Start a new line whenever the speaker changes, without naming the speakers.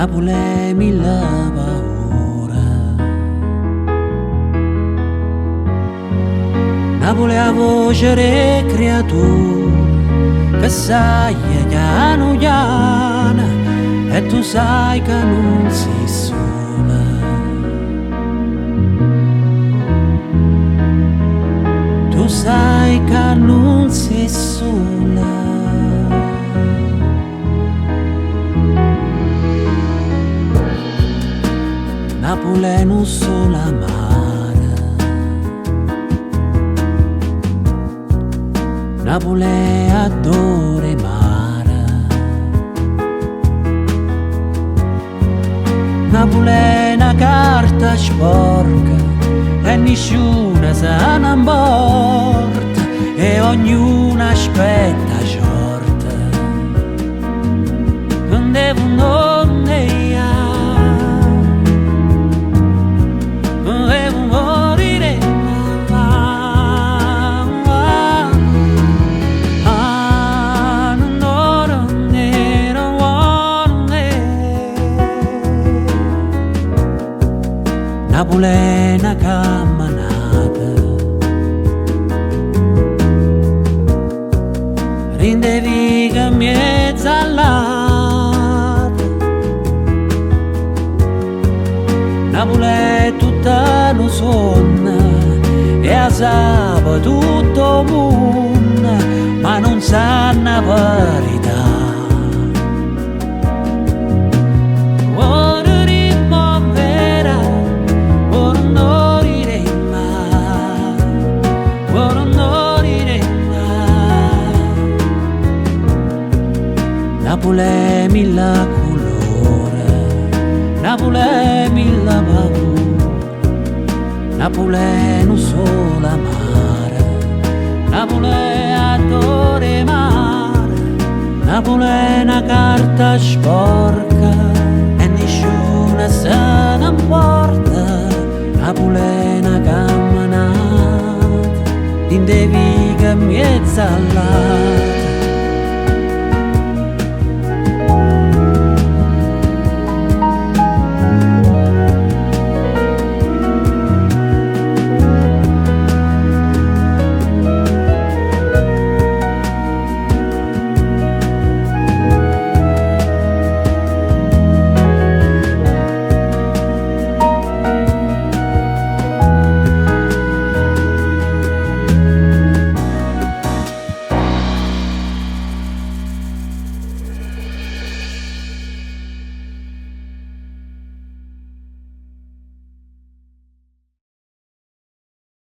Napoli mille paura. Napoli a voce de creatura che sai piano piano e tu sai che non sei sola. Tu sai che non sei sola. Napoli non sola mare, Napoli adore mare, Napoli è una carta sporca e nessuna se ne importa e ognuno aspetta sorte. Non devo Napoli è una camminata, rendevi che mezzo all'altra. Napoli è tutta una sonno e a sabato tutto il mondo, ma non sanno la verità. Napoli è mille colore, Napoli è mille paura, Napoli è non solo mare, Napoli è adore mare, Napoli è una carta sporca e nessuna se ne importa, Napoli è una camminata in de viga mezza alla